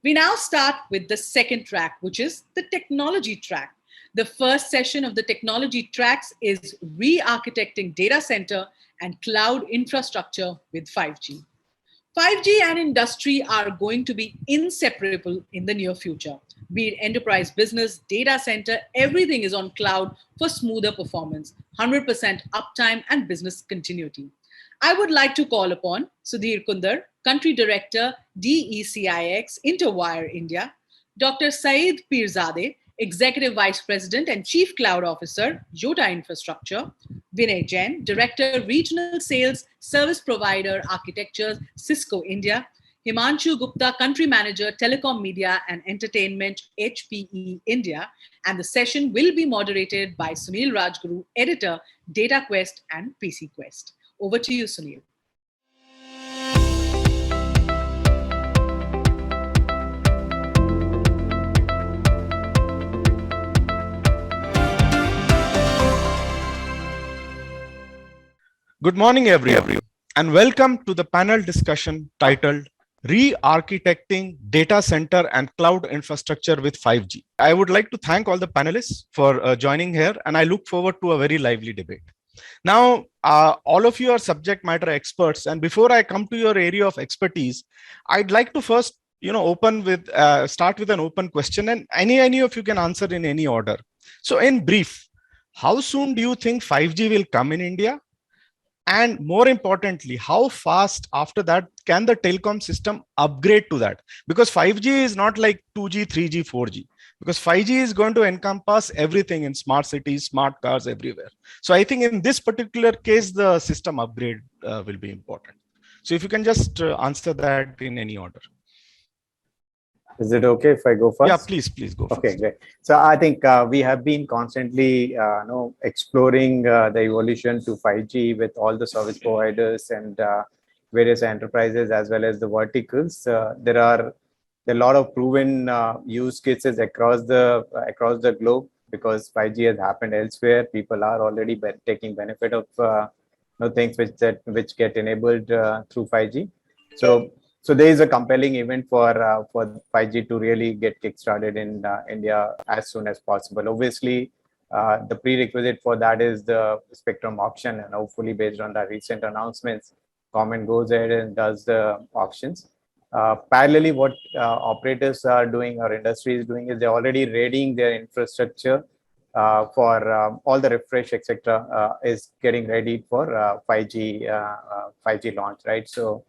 We now start with the second track, which is the technology track. The first session of the technology tracks is re-architecting data center and cloud infrastructure with 5G. 5G and industry are going to be inseparable in the near future. Be it enterprise business, data center, everything is on cloud for smoother performance, 100% uptime and business continuity. I would like to call upon Sudhir Kunder, Country Director, DE-CIX, Interwire India, Dr. Saeed Peerzade, Executive Vice President and Chief Cloud Officer, Yotta Infrastructure, Vinay Jain, Director, Regional Sales, Service Provider, Architecture, Cisco India, Himanshu Gupta, Country Manager, Telecom Media and Entertainment, HPE India, and the session will be moderated by Sunil Rajguru, Editor, Dataquest and PCQuest. Over to you, Sunil. Good morning, everyone, and welcome to the panel discussion titled Re-Architecting Data Center and Cloud Infrastructure with 5G. I would like to thank all the panelists for joining here, and I look forward to a very lively debate. Now, all of you are subject matter experts, and before I come to your area of expertise, I'd like to first, start with an open question, and any of you can answer in any order. So, in brief, how soon do you think 5G will come in India? And more importantly, how fast after that can the telecom system upgrade to that? Because 5G is not like 2G, 3G, 4G. Because 5G is going to encompass everything in smart cities, smart cars, everywhere. So I think in this particular case, the system upgrade will be important. So if you can just answer that in any order. Is it okay if I go first? Yeah, please go first. Okay, great. So I think we have been constantly exploring the evolution to 5G with all the service providers and various enterprises as well as the verticals. There are a lot of proven use cases across the globe because 5G has happened elsewhere. People are already taking benefit of things which get enabled through 5G. So there is a compelling event for 5G to really get kickstarted in India as soon as possible. Obviously, the prerequisite for that is the spectrum auction, and hopefully based on the recent announcements, government goes ahead and does the auctions. Parallelly, what operators are doing or industry is doing is they're already readying their infrastructure for all the refresh, etc. Is getting ready for 5G launch, right? So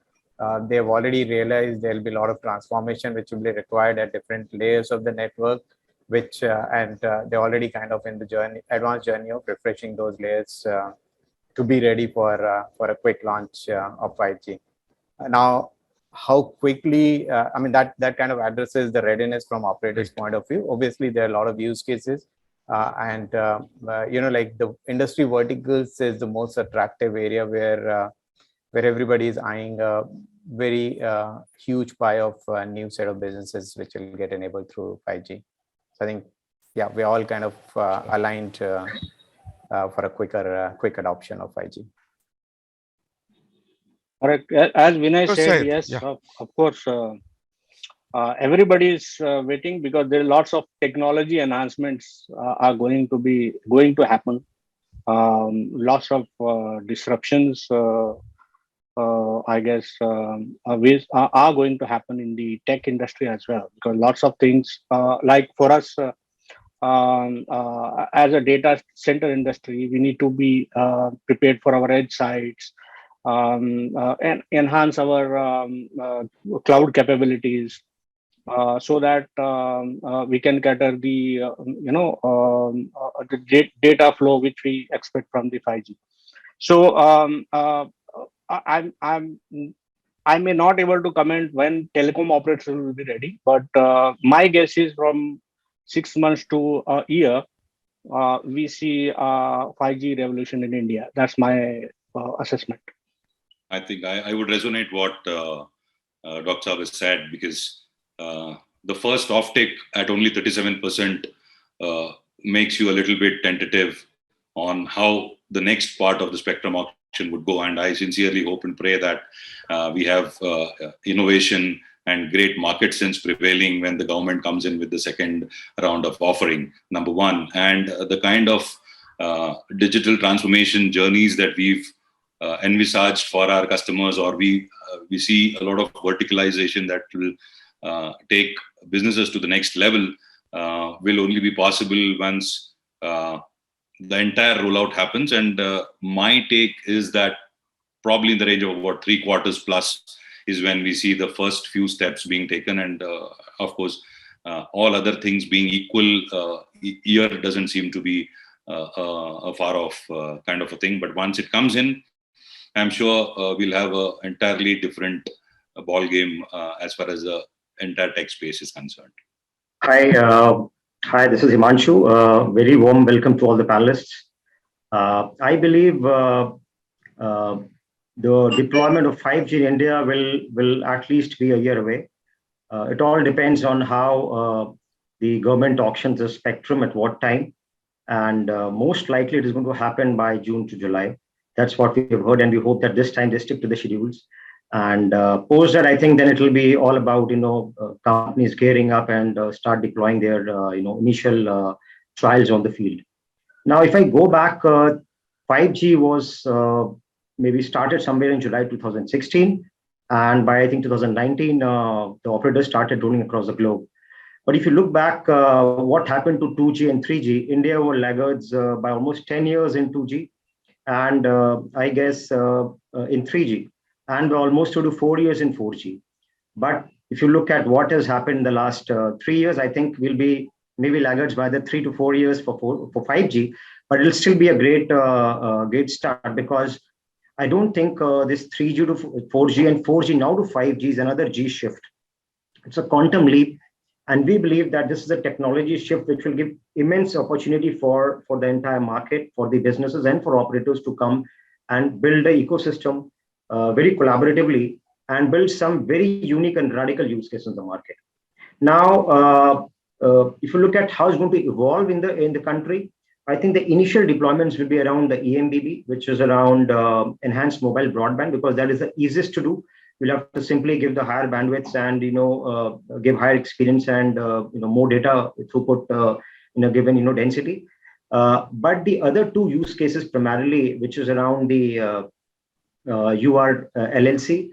they've already realized there'll be a lot of transformation which will be required at different layers of the network, which they're already kind of in the advanced journey of refreshing those layers to be ready for a quick launch of 5G. Now, how quickly? I mean that kind of addresses the readiness from operators' point of view. Obviously, there are a lot of use cases, like the industry verticals is the most attractive area where everybody is eyeing a very huge pie of new set of businesses which will get enabled through 5G. So I think, yeah, we're all kind of aligned for a quick adoption of 5G. Correct. As Vinay said, yes, yeah. Of course, everybody is waiting because there are lots of technology enhancements are going to happen. Lots of disruptions. I guess are going to happen in the tech industry as well, because lots of things like for us as a data center industry, we need to be prepared for our edge sites and enhance our cloud capabilities so that we can cater the the data flow which we expect from the 5G. So I may not able to comment when telecom operators will be ready, but my guess is from 6 months to a year, we see 5G revolution in India. That's my assessment. I think I would resonate what Dr. Saab has said, because the first offtake at only 37% makes you a little bit tentative on how the next part of the spectrum auction would go. And I sincerely hope and pray that we have innovation and great market sense prevailing when the government comes in with the second round of offering, number one. And the kind of digital transformation journeys that we've envisaged for our customers, or we see a lot of verticalization that will take businesses to the next level, will only be possible once the entire rollout happens. And my take is that probably in the range of about 3 quarters plus is when we see the first few steps being taken. And of course, all other things being equal, year doesn't seem to be a far off kind of a thing. But once it comes in, I'm sure we'll have an entirely different ball game as far as the entire tech space is concerned. Hi, this is Himanshu. Very warm welcome to all the panelists. I believe the deployment of 5G in India will at least be a year away. It all depends on how the government auctions the spectrum at what time, and most likely it is going to happen by June to July. That's what we have heard, and we hope that this time they stick to the schedules. And post that, I think then it will be all about companies gearing up and start deploying their initial trials on the field. Now, if I go back, 5G was maybe started somewhere in July 2016, and by I think 2019, the operators started rolling across the globe. But if you look back, what happened to 2G and 3G? India were laggards by almost 10 years in 2G, and I guess in 3G, and almost 2 to 4 years in 4G. But if you look at what has happened in the last 3 years, I think we'll be maybe laggards by the 3 to 4 years for 5G, but it'll still be a great start, because I don't think this 3G to 4G and 4G now to 5G is another G shift. It's a quantum leap. And we believe that this is a technology shift which will give immense opportunity for the entire market, for the businesses and for operators to come and build an ecosystem very collaboratively and build some very unique and radical use cases in the market. Now, if you look at how it's going to evolve in the country, I think the initial deployments will be around the EMBB, which is around enhanced mobile broadband, because that is the easiest to do. We'll have to simply give the higher bandwidths and give higher experience and more data throughput in a given density. But the other two use cases primarily, which is around the UR LLC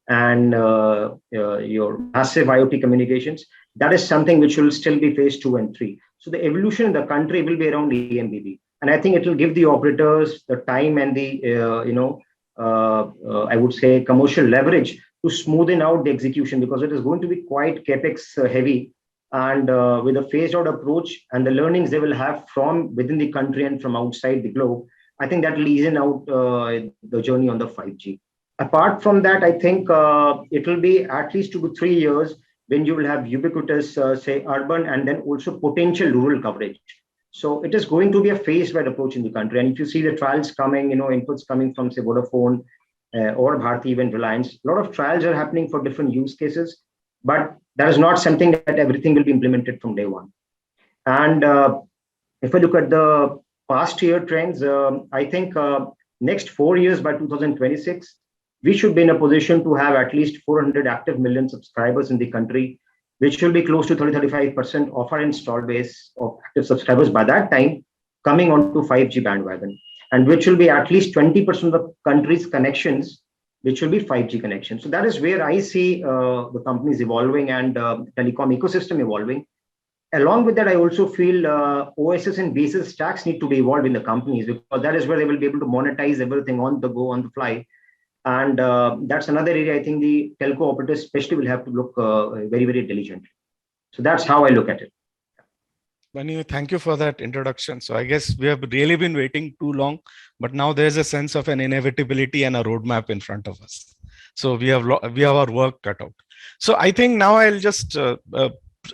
and your massive IoT communications, that is something which will still be phase 2 and 3. So the evolution in the country will be around EMBB, and I think it will give the operators the time and the I would say commercial leverage to smoothen out the execution, because it is going to be quite capex heavy, and with a phased out approach and the learnings they will have from within the country and from outside the globe, I think that will ease out the journey on the 5G. Apart from that, I think it will be at least 2 to 3 years when you will have ubiquitous, say, urban and then also potential rural coverage. So it is going to be a phased-wide approach in the country. And if you see the trials coming, inputs coming from, say, Vodafone or Bharti, even Reliance, a lot of trials are happening for different use cases, but that is not something that everything will be implemented from day one. And if I look at the past year trends, I think next 4 years by 2026, we should be in a position to have at least 400 active million subscribers in the country, which will be close to 30-35% of our installed base of active subscribers by that time coming onto 5G bandwagon, and which will be at least 20% of the country's connections, which will be 5G connections. So that is where I see the companies evolving and telecom ecosystem evolving. Along with that, I also feel OSS and basis stacks need to be evolved in the companies, because that is where they will be able to monetize everything on the go, on the fly. And that's another area I think the telco operators especially will have to look very, very diligently. So that's how I look at it. Vinay, thank you for that introduction. So I guess we have really been waiting too long, but now there's a sense of an inevitability and a roadmap in front of us. So we have our work cut out. So I think now I'll just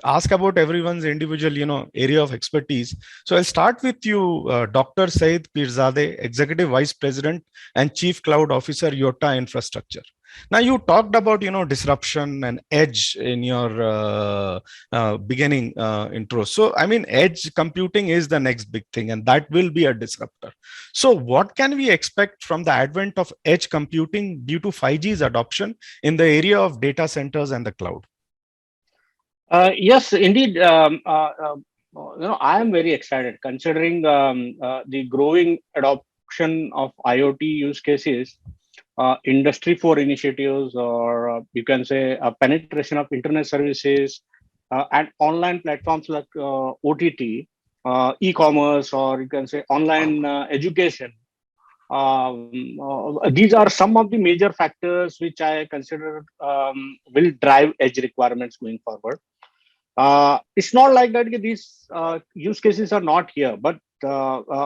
ask about everyone's individual, area of expertise. So I'll start with you, Dr. Peerzade, Executive Vice President and Chief Cloud Officer, Yotta Infrastructure. Now you talked about, disruption and edge in your beginning intro. So, I mean, edge computing is the next big thing, and that will be a disruptor. So what can we expect from the advent of edge computing due to 5G's adoption in the area of data centers and the cloud? Yes, indeed. I am very excited considering the growing adoption of IoT use cases, Industry 4 initiatives, or you can say penetration of internet services and online platforms like OTT, e-commerce, or you can say online education. These are some of the major factors which I consider will drive edge requirements going forward. It's not like that these use cases are not here, but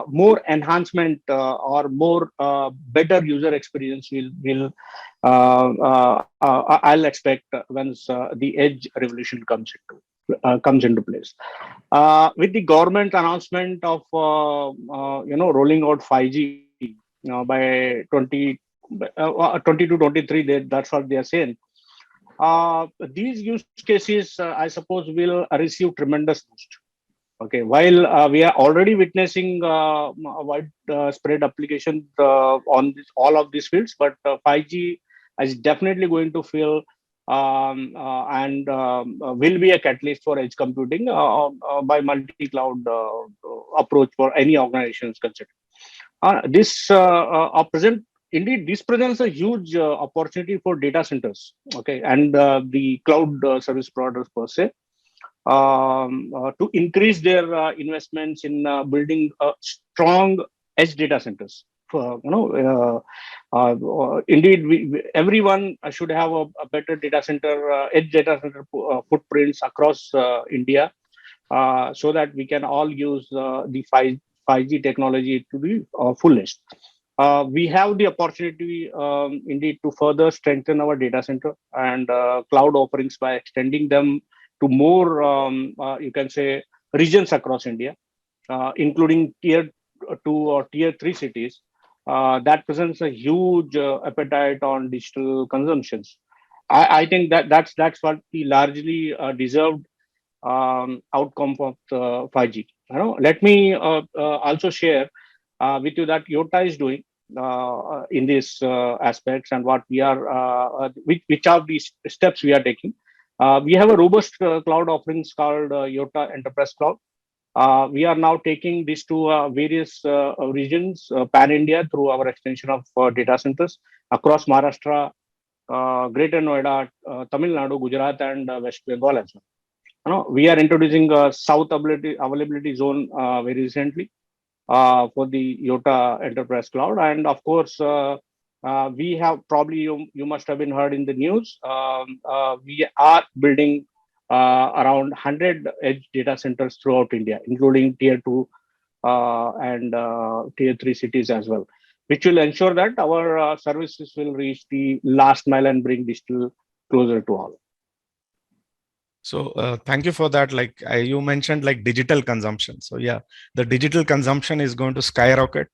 more enhancement or more better user experience will I'll expect once the edge revolution comes into place. With the government announcement of rolling out 5G by 22, 23, that's what they are saying. These use cases, I suppose, will receive tremendous boost. Okay, while we are already witnessing widespread application on all of these fields, but 5G is definitely going to feel and will be a catalyst for edge computing by multi-cloud approach for any organizations considered. This presents a huge opportunity for data centers, okay, and the cloud service providers per se, to increase their investments in building strong edge data centers. Indeed, everyone should have a better data center, edge data center footprints across India, so that we can all use the 5G technology to the fullest. We have the opportunity indeed to further strengthen our data center and cloud offerings by extending them to more, you can say, regions across India, including tier 2 or tier 3 cities. That presents a huge appetite on digital consumptions. I think that's what the largely deserved outcome of the 5G. Let me also share with you that Yotta is doing in these aspects and what we are, which are these steps we are taking. We have a robust cloud offerings called Yotta Enterprise Cloud. We are now taking this to various regions, pan-India, through our extension of data centers across Maharashtra, Greater Noida, Tamil Nadu, Gujarat, and West Bengal as well. We are introducing a South availability zone very recently for the Yotta Enterprise Cloud. And of course, we have probably, you must have been heard in the news, we are building around 100 edge data centers throughout India, including tier 2 and tier 3 cities as well, which will ensure that our services will reach the last mile and bring digital closer to all. So thank you for that. Like you mentioned, like digital consumption. So yeah, the digital consumption is going to skyrocket.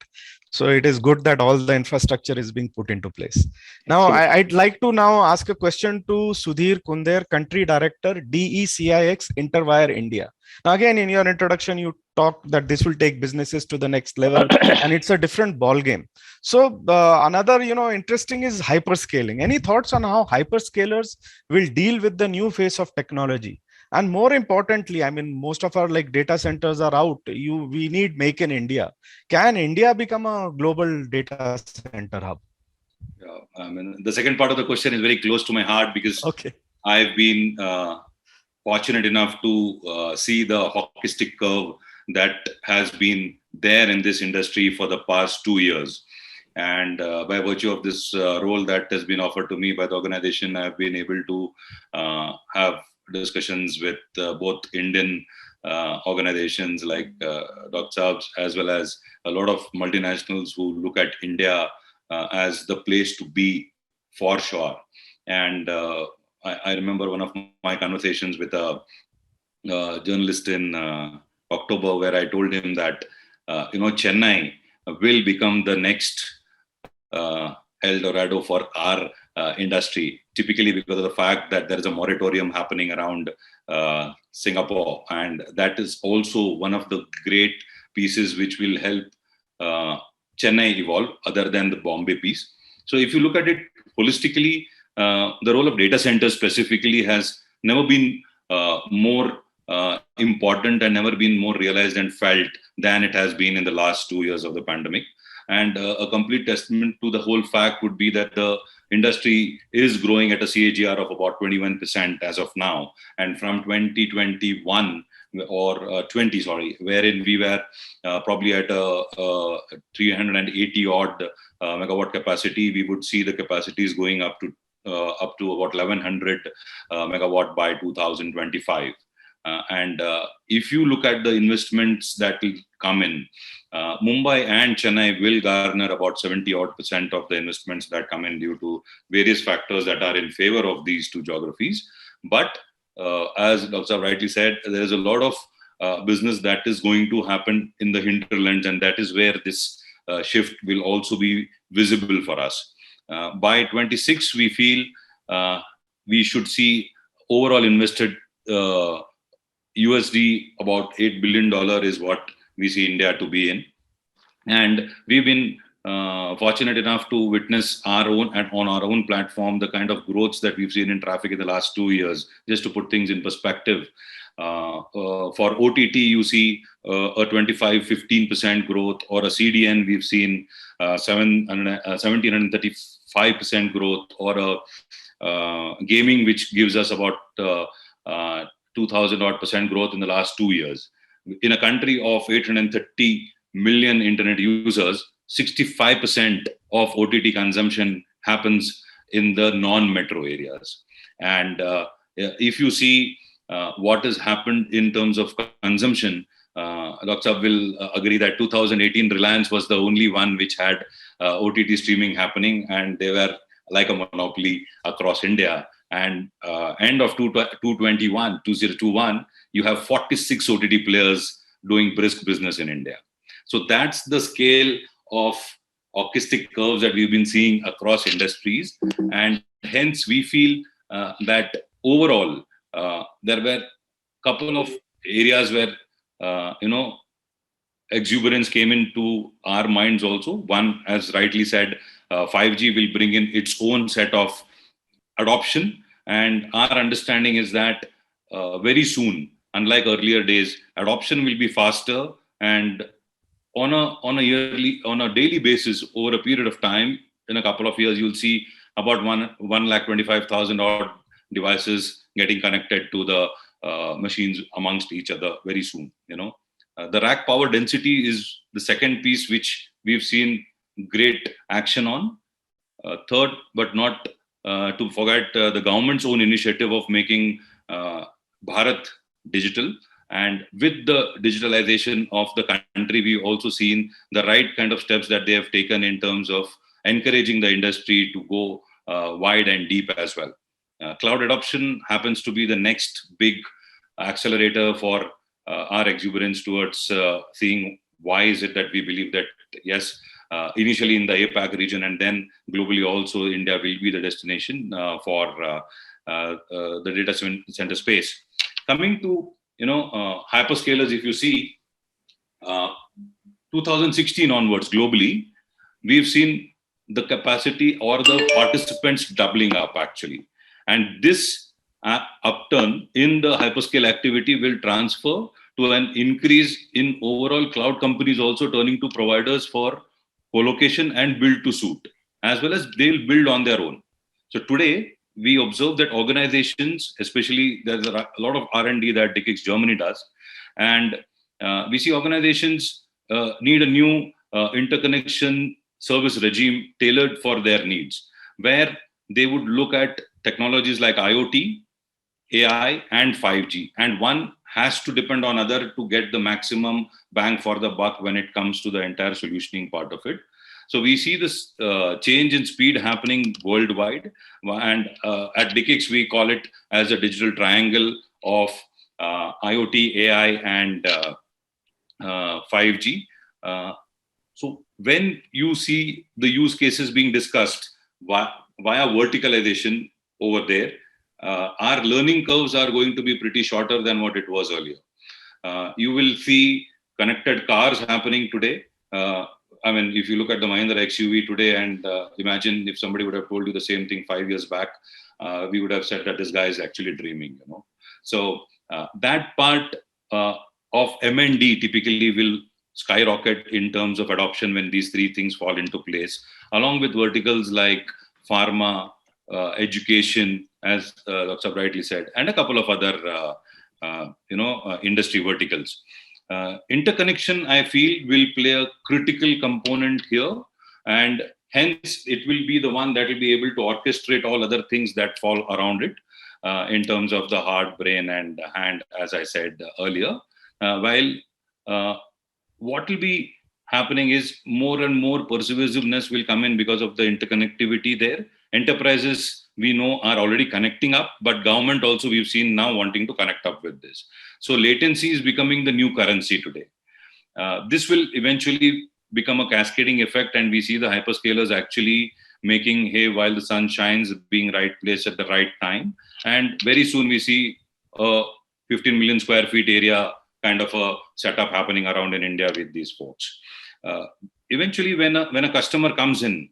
So it is good that all the infrastructure is being put into place. Now, I'd like to now ask a question to Sudhir Kunder, Country Director, DE-CIX, Interwire India. Now, again, in your introduction, you talked that this will take businesses to the next level, and it's a different ball game. So another, interesting is hyperscaling. Any thoughts on how hyperscalers will deal with the new phase of technology? And more importantly, I mean, most of our like data centers are out. We need make in India. Can India become a global data center hub? Yeah, I mean, the second part of the question is very close to my heart because I've been fortunate enough to see the hockey stick curve that has been there in this industry for the past 2 years. And by virtue of this role that has been offered to me by the organization, I've been able to have discussions with both Indian organizations like Dr. as well as a lot of multinationals who look at India as the place to be for sure. And I remember one of my conversations with a journalist in October where I told him that, Chennai will become the next El Dorado for our industry, typically because of the fact that there is a moratorium happening around Singapore. And that is also one of the great pieces which will help Chennai evolve, other than the Bombay piece. So if you look at it holistically, the role of data centers specifically has never been more important and never been more realized and felt than it has been in the last 2 years of the pandemic. And a complete testament to the whole fact would be that the industry is growing at a CAGR of about 21% as of now. And from 2021 or 20, sorry, wherein we were probably at a 380 odd megawatt capacity, we would see the capacities going up to about 1100 megawatt by 2025. And if you look at the investments that will come in, Mumbai and Chennai will garner about 70 odd % of the investments that come in due to various factors that are in favor of these two geographies. But as Dr. rightly said, there is a lot of business that is going to happen in the hinterlands, and that is where this shift will also be visible for us. By 26, we feel we should see overall invested USD about $8 billion is what we see India to be in. And we've been fortunate enough to witness on our own platform the kind of growths that we've seen in traffic in the last 2 years. Just to put things in perspective, for OTT, you see a 25-15% growth, or a CDN, we've seen 1735% growth, or a gaming, which gives us about 2,000 odd % growth in the last 2 years. In a country of 830 million internet users, 65% of OTT consumption happens in the non-metro areas. And if you see what has happened in terms of consumption, Dr. will agree that 2018 Reliance was the only one which had OTT streaming happening, and they were like a monopoly across India. And end of 2021, you have 46 OTT players doing brisk business in India. So that's the scale of hockey curves that we've been seeing across industries. And hence we feel that overall, there were a couple of areas where, exuberance came into our minds also. One, as rightly said, 5G will bring in its own set of adoption. And our understanding is that very soon, unlike earlier days, adoption will be faster, and on a daily basis over a period of time, in a couple of years, you'll see about 125,000 odd devices getting connected to the machines amongst each other very soon. The rack power density is the second piece which we've seen great action on. Third, but not to forget, the government's own initiative of making Bharat digital. And with the digitalization of the country, we've also seen the right kind of steps that they have taken in terms of encouraging the industry to go wide and deep as well. Cloud adoption happens to be the next big accelerator for our exuberance towards seeing why is it that we believe that, yes, initially in the APAC region and then globally also, India will be the destination for the data center space. Coming to hyperscalers, if you see 2016 onwards globally, we've seen the capacity or the participants doubling up actually. And this upturn in the hyperscale activity will transfer to an increase in overall cloud companies also turning to providers for co-location and build to suit, as well as they'll build on their own. So today, we observe that organizations, especially there's a lot of R&D that DE-CIX Germany does, and we see organizations need a new interconnection service regime tailored for their needs, where they would look at technologies like IoT, AI, and 5G. And one has to depend on other to get the maximum bang for the buck when it comes to the entire solutioning part of it. So we see this change in speed happening worldwide. And at DE-CIX, we call it as a digital triangle of IoT, AI, and 5G. So when you see the use cases being discussed, via verticalization over there, our learning curves are going to be pretty shorter than what it was earlier. You will see connected cars happening today. I mean, if you look at the Mahindra XUV today and imagine if somebody would have told you the same thing 5 years back, we would have said that this guy is actually dreaming, you know. So that part of M&D typically will skyrocket in terms of adoption when these three things fall into place, along with verticals like pharma, education, as Dr. rightly said, and a couple of other industry verticals. Interconnection, I feel, will play a critical component here, and hence it will be the one that will be able to orchestrate all other things that fall around it in terms of the heart, brain, and hand, as I said earlier. While what will be happening is more and more persuasiveness will come in because of the interconnectivity there. Enterprises, we know, are already connecting up, but government also we've seen now wanting to connect up with this. So latency is becoming the new currency today. This will eventually become a cascading effect, and we see the hyperscalers actually making hay while the sun shines, being right place at the right time. And very soon we see a 15 million square feet area kind of a setup happening around in India with these folks. Eventually, when a customer comes in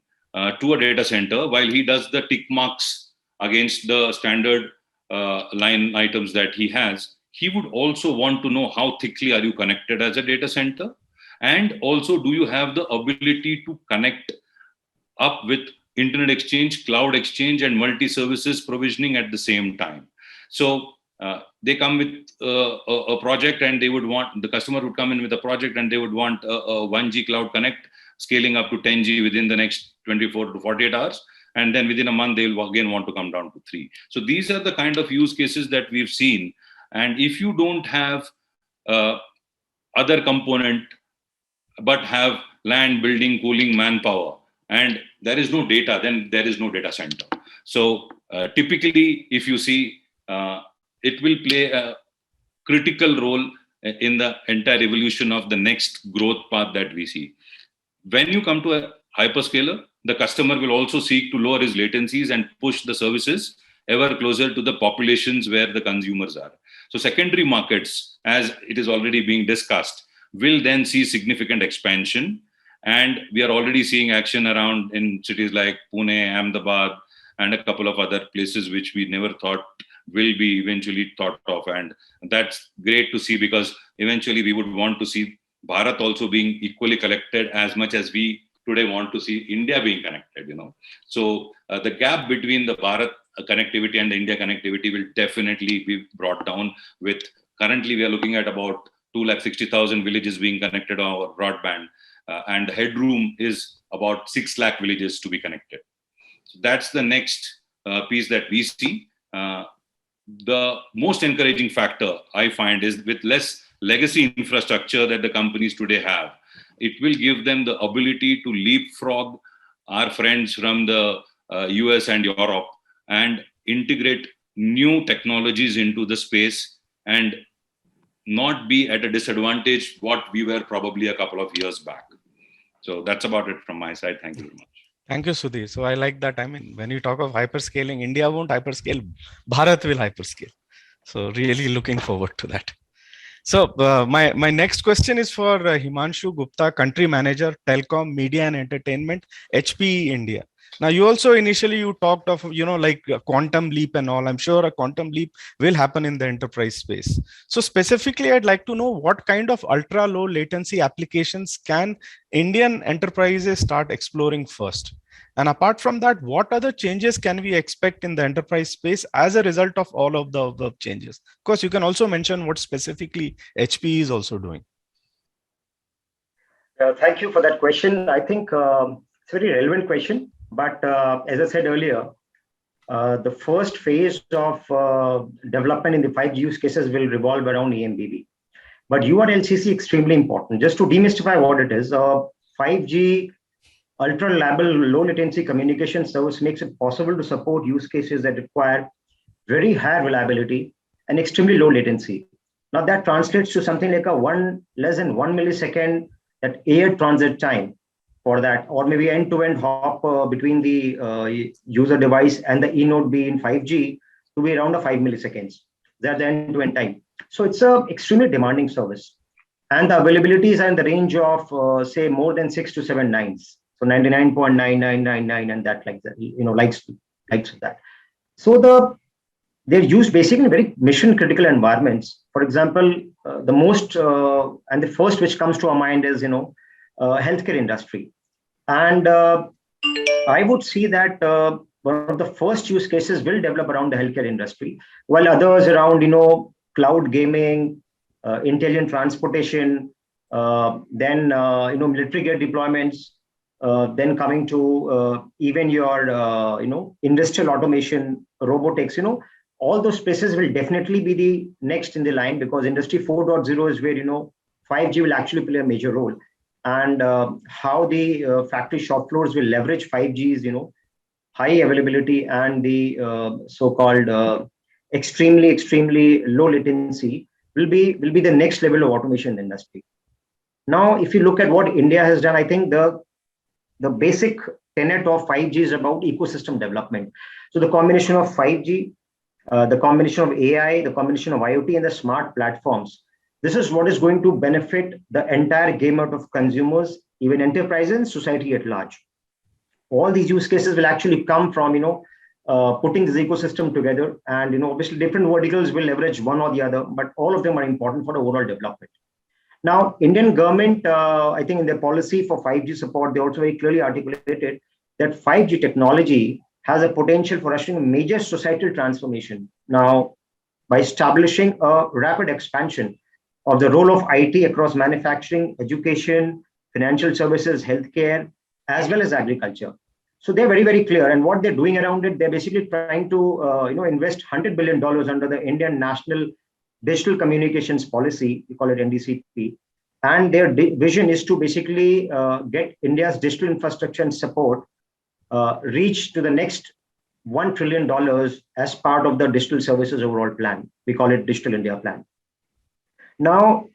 to a data center, while he does the tick marks against the standard line items that he has, he would also want to know how thickly are you connected as a data center, and also do you have the ability to connect up with internet exchange, cloud exchange, and multi-services provisioning at the same time. So they come with a project, and they would want, the customer would come in with a project and they would want a 1G cloud connect scaling up to 10G within the next 24 to 48 hours. And then within a month, they will again want to come down to 3. So these are the kind of use cases that we've seen. And if you don't have other component, but have land, building, cooling, manpower, and there is no data, then there is no data center. So typically, if you see, it will play a critical role in the entire evolution of the next growth path that we see. When you come to a hyperscaler, the customer will also seek to lower his latencies and push the services ever closer to the populations where the consumers are. So secondary markets, as it is already being discussed, will then see significant expansion. And we are already seeing action around in cities like Pune, Ahmedabad, and a couple of other places which we never thought will be eventually thought of. And that's great to see, because eventually we would want to see Bharat also being equally connected as much as we today want to see India being connected, you know. So the gap between the Bharat connectivity and the India connectivity will definitely be brought down. With currently we are looking at about 260,000 villages being connected on our broadband, and the headroom is about 6 lakh villages to be connected. So that's the next piece that we see. The most encouraging factor I find is with less legacy infrastructure that the companies today have, it will give them the ability to leapfrog our friends from the US and Europe and integrate new technologies into the space and not be at a disadvantage what we were probably a couple of years back. So that's about it from my side. Thank you very much. Thank you, Sudhir. So I like that. I mean, when you talk of hyperscaling, India won't hyperscale, Bharat will hyperscale. So really looking forward to that. So my next question is for Himanshu Gupta, Country Manager, Telecom, Media and Entertainment, HPE India. Now, you also initially you talked of, like a quantum leap and all. I'm sure a quantum leap will happen in the enterprise space. So specifically, I'd like to know what kind of ultra low latency applications can Indian enterprises start exploring first? And apart from that, what other changes can we expect in the enterprise space as a result of all of the above changes? Of course, you can also mention what specifically HPE is also doing. Thank you for that question. I think it's a very relevant question. But as I said earlier, the first phase of development in the 5G use cases will revolve around EMBB. But URLCC is extremely important. Just to demystify what it is, 5G ultra reliable low latency communication service makes it possible to support use cases that require very high reliability and extremely low latency. Now that translates to something like less than 1 millisecond that air transit time for that, or maybe end-to-end hop between the user device and the e-node be in 5G to be around 5 milliseconds. That's the end-to-end time. So it's a extremely demanding service. And the availabilities are in the range of, say, more than 6 to 7 nines. So 99.9999 and that like that, likes that. So they're used basically in very mission critical environments. For example, the most and the first which comes to our mind is, healthcare industry. And I would see that one of the first use cases will develop around the healthcare industry, while others around, cloud gaming, intelligent transportation, then, military gear deployments, then coming to even your, industrial automation, robotics, all those spaces will definitely be the next in the line, because industry 4.0 is where, 5G will actually play a major role. And how the factory shop floors will leverage 5G's, high availability and the so-called extremely low latency will be the next level of automation in the industry. Now, if you look at what India has done, I think the basic tenet of 5G is about ecosystem development. So the combination of 5G, the combination of AI, the combination of IoT and the smart platforms, this is what is going to benefit the entire gamut of consumers, even enterprises and society at large. All these use cases will actually come from, putting this ecosystem together, and, obviously different verticals will leverage one or the other, but all of them are important for the overall development. Now, Indian government, I think in their policy for 5G support, they also very clearly articulated that 5G technology has a potential for ushering a major societal transformation. Now, by establishing a rapid expansion of the role of IT across manufacturing, education, financial services, healthcare, as well as agriculture. So they're very, very clear. And what they're doing around it, they're basically trying to, invest $100 billion under the Indian National Digital Communications Policy, we call it NDCP. And their vision is to basically get India's digital infrastructure and support reach to the next $1 trillion as part of the digital services overall plan. We call it Digital India Plan. Now,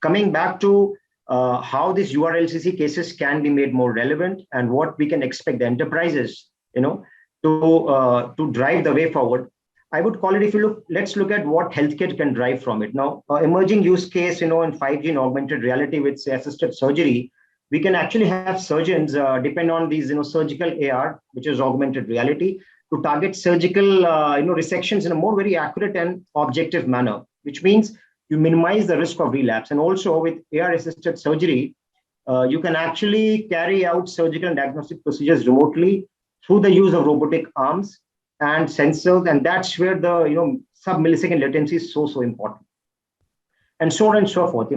coming back to how these URLCC cases can be made more relevant and what we can expect the enterprises, to drive the way forward, I would call it, let's look at what healthcare can drive from it. Now, emerging use case, in 5G and augmented reality with, say, assisted surgery, we can actually have surgeons depend on these, surgical AR, which is augmented reality, to target surgical, resections in a more very accurate and objective manner, which means you minimize the risk of relapse. And also with AR-assisted surgery, you can actually carry out surgical and diagnostic procedures remotely through the use of robotic arms and sensors. And that's where the sub-millisecond latency is so important. And so on and so forth.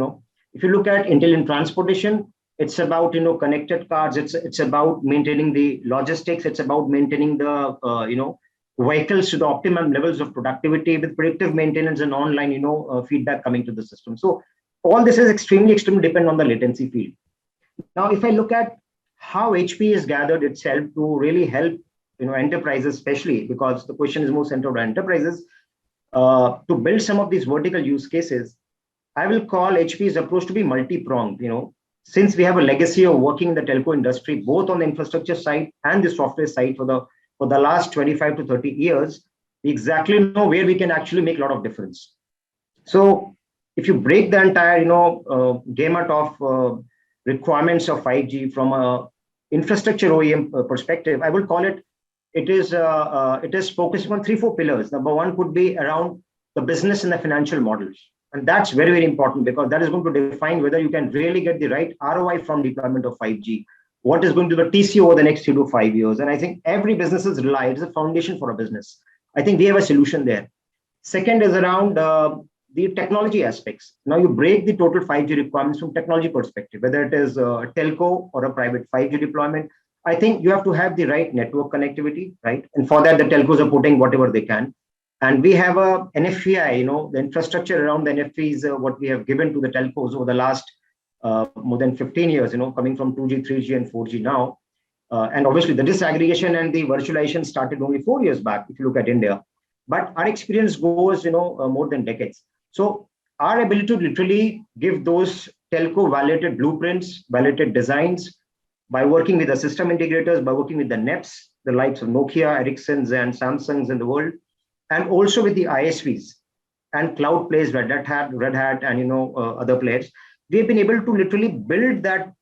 If you look at intelligent transportation, it's about connected cars. It's about maintaining the logistics. It's about maintaining the vehicles to the optimum levels of productivity with predictive maintenance and online feedback coming to the system. So all this is extremely dependent on the latency field. Now, if I look at how HP has gathered itself to really help enterprises, especially because the question is more centered on enterprises, to build some of these vertical use cases, I will call HP's approach to be multi-pronged. Since we have a legacy of working in the telco industry, both on the infrastructure side and the software side for the last 25 to 30 years, we exactly know where we can actually make a lot of difference. So if you break the entire, gamut of requirements of 5G from a infrastructure OEM perspective, I will call it is focusing on 3-4 pillars. Number one could be around the business and the financial models. And that's very, very important because that is going to define whether you can really get the right ROI from deployment of 5G. What is going to be the TCO over the next 3 to 5 years? And I think every business is it's a foundation for a business. I think we have a solution there. Second is around the technology aspects. Now you break the total 5G requirements from technology perspective, whether it is a telco or a private 5G deployment. I think you have to have the right network connectivity, right? And for that, the telcos are putting whatever they can. And we have a NFVI, the infrastructure around the NFV is what we have given to the telcos over the last more than 15 years, coming from 2G, 3G and 4G now. And obviously the disaggregation and the virtualization started only 4 years back, if you look at India. But our experience goes, more than decades. So our ability to literally give those telco validated blueprints, validated designs, by working with the system integrators, by working with the NEPs, the likes of Nokia, Ericsson's, and Samsung's in the world, and also with the ISVs and cloud players, Red Hat, and other players. We've been able to literally build that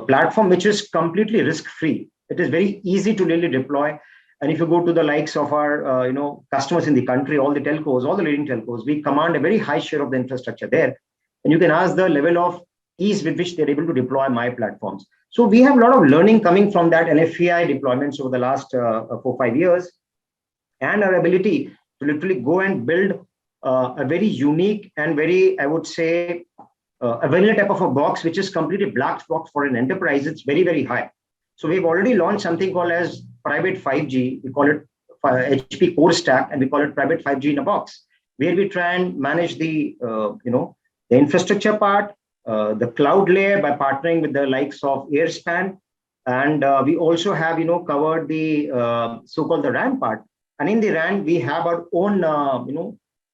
platform which is completely risk-free. It is very easy to really deploy. And if you go to the likes of our customers in the country, all the telcos, all the leading telcos, we command a very high share of the infrastructure there. And you can ask the level of ease with which they're able to deploy my platforms. So we have a lot of learning coming from that NFVI deployments over the last 4-5 years, and our ability to literally go and build a very unique and very, I would say, a vanilla type of a box, which is completely black box for an enterprise. It's very, very high. So we've already launched something called as private 5G. We call it HP core stack, and we call it private 5G in a box, where we try and manage the infrastructure part, the cloud layer by partnering with the likes of Airspan, and we also have covered the so-called the RAN part. And in the RAN, we have our own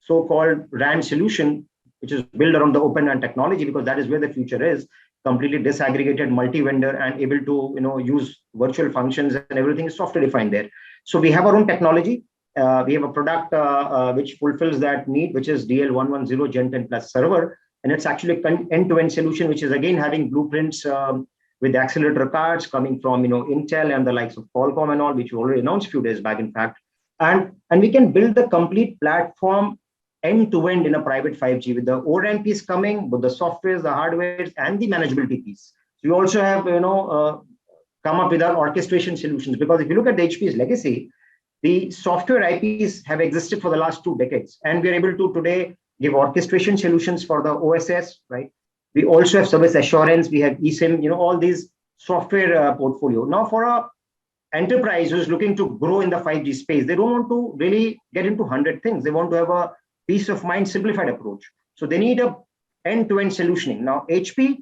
so-called RAN solution, which is built around the open RAN technology, because that is where the future is. Completely disaggregated, multi-vendor, and able to use virtual functions, and everything is software defined there. So we have our own technology. We have a product which fulfills that need, which is DL110 Gen 10 Plus server, and it's actually an end-to-end solution, which is again having blueprints with accelerator cards coming from Intel and the likes of Qualcomm and all, which we already announced a few days back, in fact. And we can build the complete platform end-to-end in a private 5G with the O-RAN piece coming, with the softwares, the hardwares, and the manageability piece. So we also have come up with our orchestration solutions, because if you look at the HP's legacy, the software IPs have existed for the last 2 decades, and we are able to today give orchestration solutions for the OSS, right? We also have service assurance, we have eSIM, all these software portfolio. Now, for a enterprise who's looking to grow in the 5G space, they don't want to really get into 100 things. They want to have a peace of mind, simplified approach. So they need a end-to-end solutioning. Now, HP,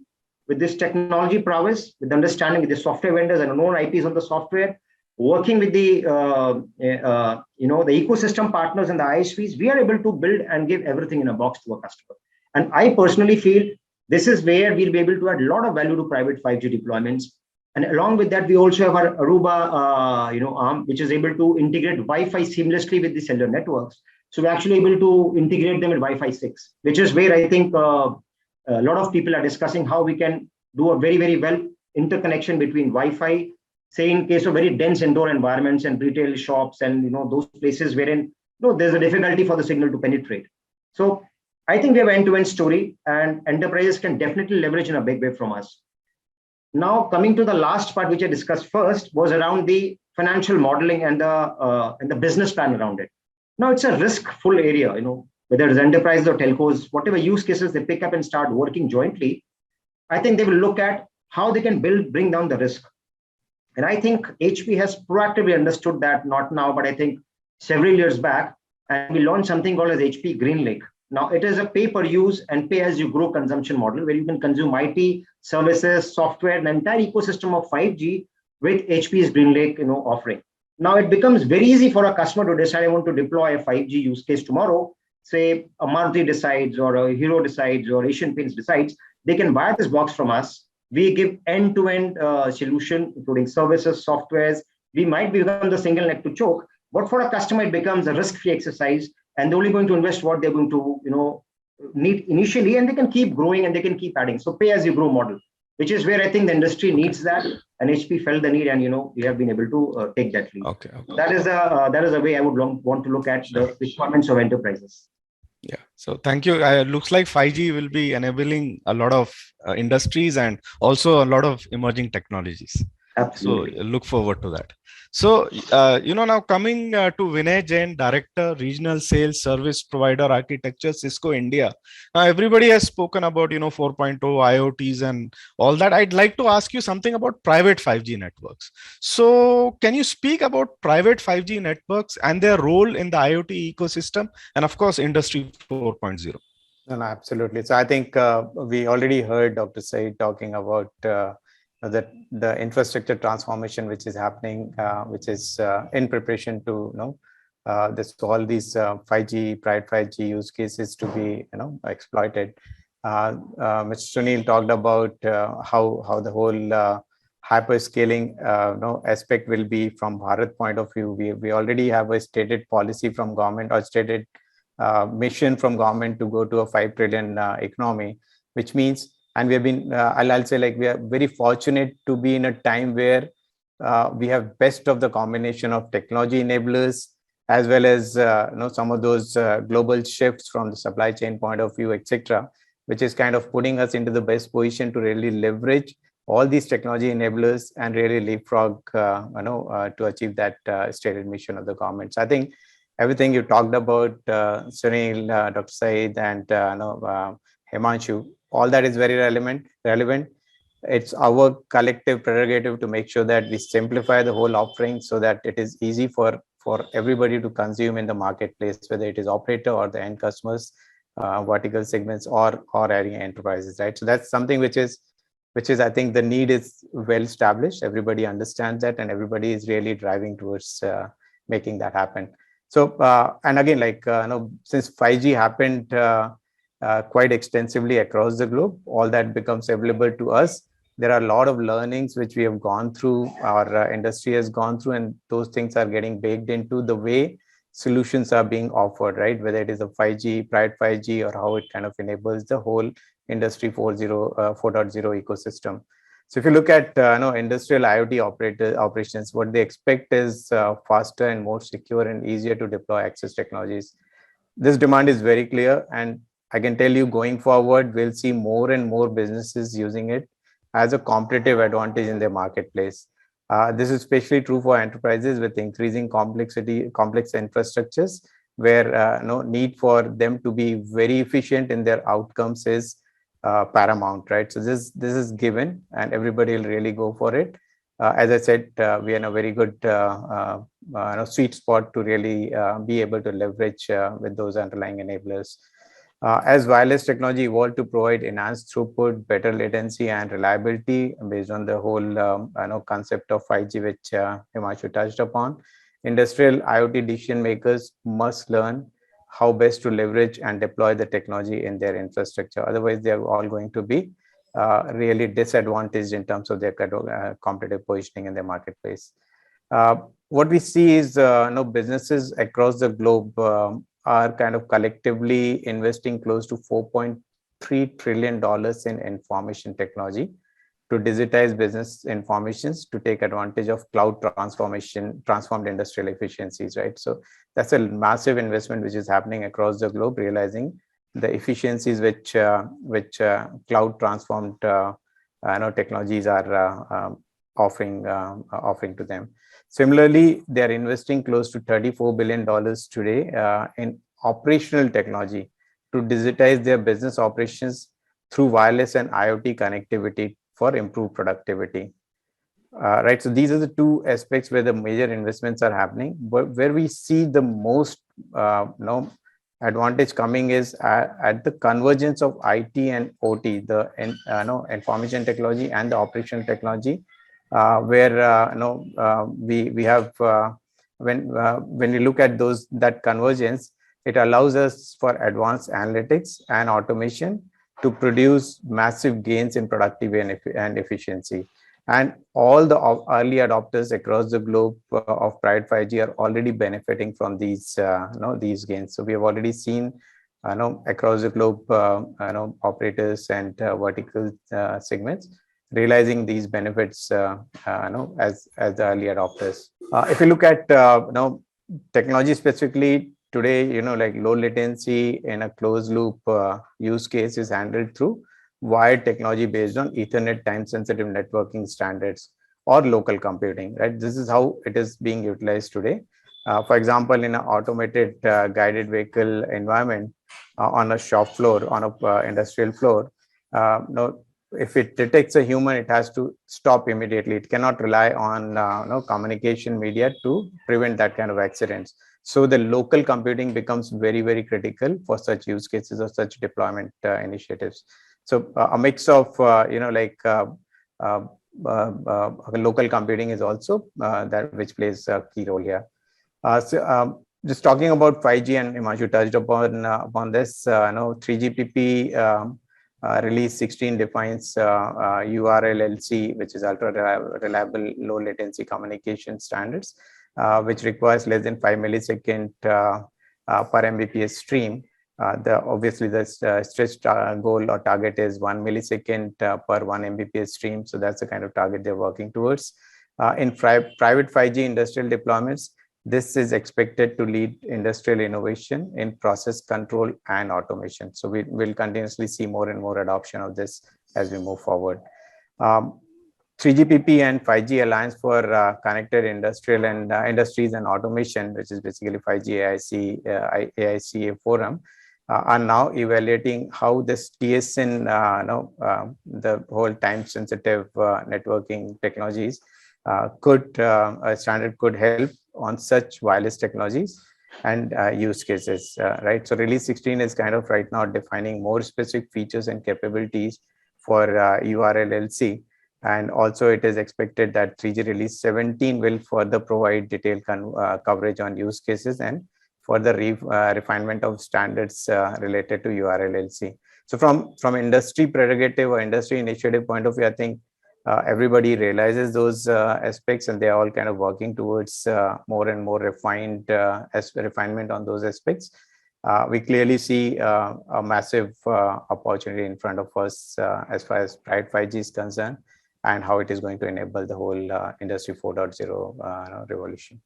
with this technology prowess, with understanding with the software vendors and known IPs on the software, working with the the ecosystem partners and the ISVs, we are able to build and give everything in a box to a customer. And I personally feel this is where we'll be able to add a lot of value to private 5G deployments. And along with that, we also have our Aruba arm, which is able to integrate Wi-Fi seamlessly with the cellular networks. So we're actually able to integrate them with Wi-Fi 6, which is where I think a lot of people are discussing how we can do a very, very well interconnection between Wi-Fi, say in case of very dense indoor environments and retail shops and those places wherein there's a difficulty for the signal to penetrate. So I think we have an end-to-end story, and enterprises can definitely leverage in a big way from us. Now, coming to the last part, which I discussed first, was around the financial modeling and the business plan around it. Now, it's a risk-full area, whether it's enterprise or telcos, whatever use cases they pick up and start working jointly, I think they will look at how they can bring down the risk. And I think HP has proactively understood that, not now, but I think several years back, and we launched something called as HP GreenLake. Now, it is a pay-per-use and pay-as-you-grow consumption model where you can consume IT, services, software, and the entire ecosystem of 5G with HP's GreenLake offering. Now, it becomes very easy for a customer to decide, I want to deploy a 5G use case tomorrow. Say a Maruti decides, or a Hero decides, or Asian Paints decides, they can buy this box from us. We give end-to-end solution, including services, softwares. We might become the single neck to choke, but for a customer, it becomes a risk-free exercise, and they're only going to invest what they're going to need initially, and they can keep growing and they can keep adding. So pay-as-you-grow model, which is where I think the industry needs that, and HP felt the need, and we have been able to take that lead. Okay. That is a way I would want to look at the requirements of enterprises. Yeah. So thank you. Looks like 5G will be enabling a lot of industries and also a lot of emerging technologies. Absolutely. So look forward to that. So, now coming to Vinay Jain, Director, Regional Sales Service Provider Architecture, Cisco India. Now, everybody has spoken about, 4.0 IoTs and all that. I'd like to ask you something about private 5G networks. So can you speak about private 5G networks and their role in the IoT ecosystem and, of course, Industry 4.0? No, absolutely. So I think we already heard Dr. Said talking about that the infrastructure transformation which is happening, which is in preparation to all these 5G private 5G use cases to be exploited. Mr. Sunil talked about how the whole hyperscaling aspect will be from Bharat point of view. We already have a stated policy from government or stated mission from government to go to a 5 trillion economy, which means, and we have been, I'll say like we are very fortunate to be in a time where we have best of the combination of technology enablers, as well as some of those global shifts from the supply chain point of view, etc., which is kind of putting us into the best position to really leverage all these technology enablers and really leapfrog to achieve that stated mission of the government. So I think everything you talked about, Sunil, Dr. Said, and Himanshu, all that is very relevant. It's our collective prerogative to make sure that we simplify the whole offering so that it is easy for everybody to consume in the marketplace, whether it is operator or the end customers, vertical segments, or area enterprises, right? So that's something which is I think the need is well established. Everybody understands that, and everybody is really driving towards making that happen. So and again, like since 5G happened quite extensively across the globe, all that becomes available to us. There are a lot of learnings which we have gone through, our industry has gone through, and those things are getting baked into the way solutions are being offered, right? Whether it is a 5G, private 5G, or how it kind of enables the whole industry 4.0 ecosystem. So if you look at industrial IoT operations, what they expect is faster and more secure and easier to deploy access technologies. This demand is very clear, and I can tell you going forward, we'll see more and more businesses using it as a competitive advantage in their marketplace. This is especially true for enterprises with increasing complex infrastructures, where need for them to be very efficient in their outcomes is paramount, right? So this is given, and everybody will really go for it. As I said, we are in a very good sweet spot to really be able to leverage with those underlying enablers. As wireless technology evolved to provide enhanced throughput, better latency, and reliability based on the whole concept of 5G, which Himanshu touched upon, industrial IoT decision makers must learn how best to leverage and deploy the technology in their infrastructure. Otherwise, they are all going to be really disadvantaged in terms of their competitive positioning in the marketplace. What we see is businesses across the globe are kind of collectively investing close to $4.3 trillion in information technology to digitize business informations to take advantage of cloud transformed industrial efficiencies, right? So that's a massive investment which is happening across the globe, realizing the efficiencies which cloud transformed technologies are offering to them. Similarly, they are investing close to $34 billion today in operational technology to digitize their business operations through wireless and IoT connectivity for improved productivity. Right. So these are the two aspects where the major investments are happening. But where we see the most advantage coming is at the convergence of IT and OT, the information technology and the operational technology, where we have when we look at that convergence, it allows us for advanced analytics and automation to produce massive gains in productivity and efficiency. And all the early adopters across the globe of private 5G are already benefiting from these gains. So we have already seen across the globe operators and vertical segments realizing these benefits as the early adopters. If you look at technology specifically today, like low latency in a closed loop use case is handled through wired technology based on Ethernet time-sensitive networking standards or local computing, right? This is how it is being utilized today. For example, in an automated guided vehicle environment on a shop floor, on a industrial floor, if it detects a human, it has to stop immediately. It cannot rely on communication media to prevent that kind of accidents. So the local computing becomes very, very critical for such use cases or such deployment initiatives. So a mix of local computing is also that which plays a key role here. Just talking about 5G, and Himanshu touched upon this, 3GPP Release 16 defines URLLC, which is ultra reliable low latency communication standards, which requires less than 5 millisecond per Mbps stream. Obviously the stretch goal or target is 1 millisecond per 1 Mbps stream. So that's the kind of target they're working towards. In private 5G industrial deployments, this is expected to lead industrial innovation in process control and automation. So we will continuously see more and more adoption of this as we move forward. 3GPP and 5G Alliance for Connected Industrial and Industries and Automation, which is basically 5G AICA forum, are now evaluating how this TSN, the whole time-sensitive networking technologies a standard could help on such wireless technologies and use cases, right? So release 16 is kind of right now defining more specific features and capabilities for URLLC. And also it is expected that 3G release 17 will further provide detailed coverage on use cases and further refinement of standards related to URLLC. So from industry prerogative or industry initiative point of view, I think everybody realizes those aspects, and they are all kind of working towards more and more refinement on those aspects. We clearly see a massive opportunity in front of us as far as private 5G is concerned, and how it is going to enable the whole industry 4.0 revolution.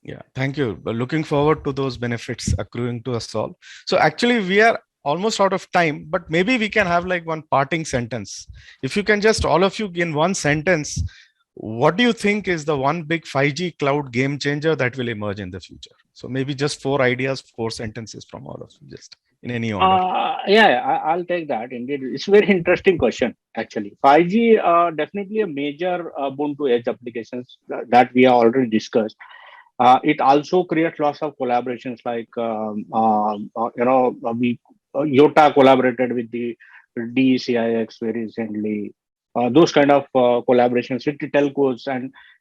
Yeah, thank you. Looking forward to those benefits accruing to us all. So actually we are almost out of time, but maybe we can have like one parting sentence. If you can just all of you in one sentence, what do you think is the one big 5G cloud game changer that will emerge in the future? So maybe just 4 ideas, 4 sentences from all of you, just in any order. Yeah, I'll take that. Indeed, it's a very interesting question. Actually, 5G definitely a major boon to edge applications that we have already discussed. It also creates lots of collaborations, like Yotta collaborated with the DE-CIX very recently. Those kind of collaborations with the telcos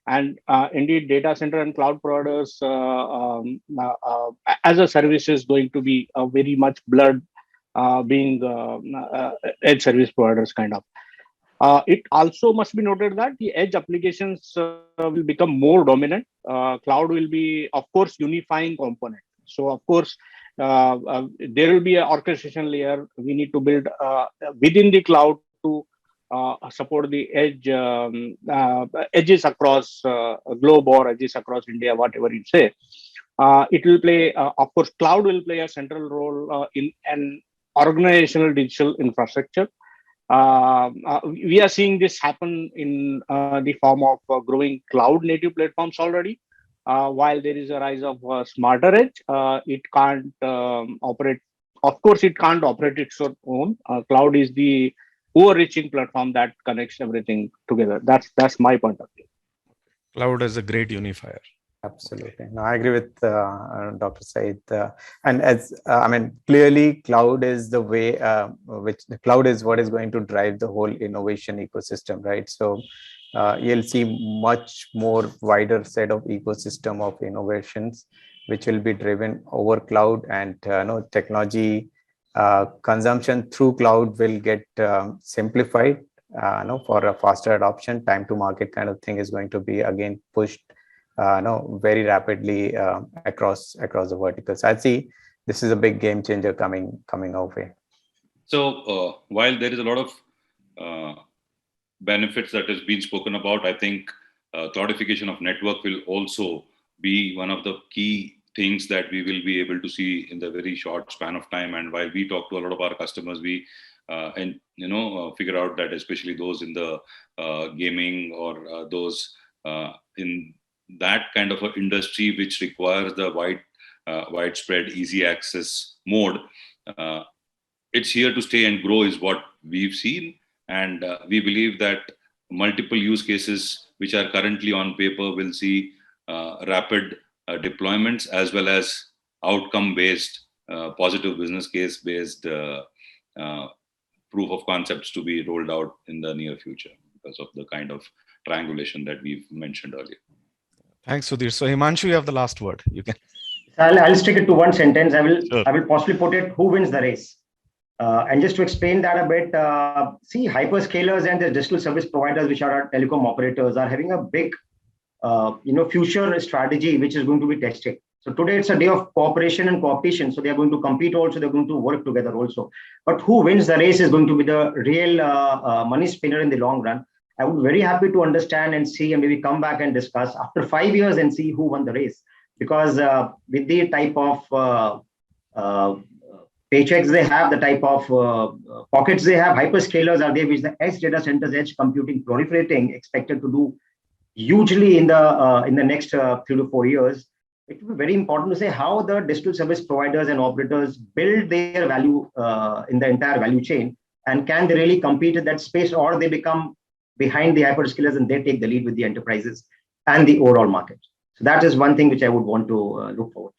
and indeed Datacenter and cloud providers as a service is going to be very much blurred, being edge service providers kind of. It also must be noted that the edge applications will become more dominant. Cloud will be, of course, unifying component. So, of course, there will be an orchestration layer we need to build within the cloud to support the edges across globe or edges across India, whatever you say. It will play, of course, cloud will play a central role in an organizational digital infrastructure. We are seeing this happen in the form of growing cloud native platforms already. While there is a rise of smarter edge, it can't operate. Of course, it can't operate its own. Cloud is the overreaching platform that connects everything together. That's my point of view. Cloud is a great unifier. Absolutely. No, I agree with Dr. Said. And as clearly, cloud is the way the cloud is what is going to drive the whole innovation ecosystem, right? So you'll see much more wider set of ecosystem of innovations, which will be driven over cloud, and technology consumption through cloud will get simplified. For a faster adoption, time to market kind of thing is going to be again pushed very rapidly across the verticals. I see this is a big game changer coming our way. So while there is a lot of benefits that has been spoken about, I think cloudification of network will also be one of the key things that we will be able to see in the very short span of time. And while we talk to a lot of our customers, we figure out that especially those in the gaming or those in that kind of an industry which requires the widespread easy access mode, it's here to stay and grow is what we've seen. And we believe that multiple use cases which are currently on paper will see rapid deployments as well as outcome-based, positive business case-based proof of concepts to be rolled out in the near future because of the kind of triangulation that we've mentioned earlier. Thanks, Sudhir. So Himanshu, you have the last word. You can. I'll stick it to one sentence. I will possibly put it: who wins the race? And just to explain that a bit, see, hyperscalers and the digital service providers, which are our telecom operators, are having a big, future strategy which is going to be tested. So today it's a day of cooperation and competition. So they are going to compete also. They're going to work together also. But who wins the race is going to be the real money spinner in the long run. I would be very happy to understand and see and maybe come back and discuss after 5 years and see who won the race. Because with the type of paychecks they have, the type of pockets they have, hyperscalers are there, which the edge data centers, edge computing proliferating, expected to do hugely in the next 3 to 4 years. It will be very important to say how the digital service providers and operators build their value in the entire value chain, and can they really compete in that space, or they become behind the hyperscalers and they take the lead with the enterprises and the overall market. So that is one thing which I would want to look forward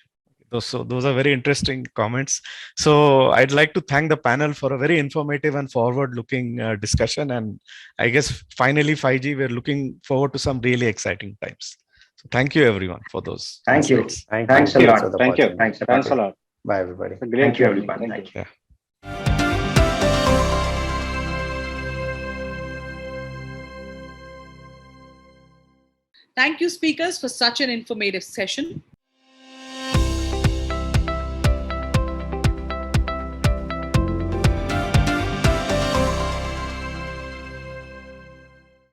to. So those are very interesting comments. So I'd like to thank the panel for a very informative and forward-looking discussion. And I guess finally 5G, we're looking forward to some really exciting times. So thank you everyone for those. Thank you. insights. Thanks a lot. Thank you. Thanks a lot. Bye, everybody. Thank you, everyone. Thank you. Yeah. Thank you, speakers, for such an informative session.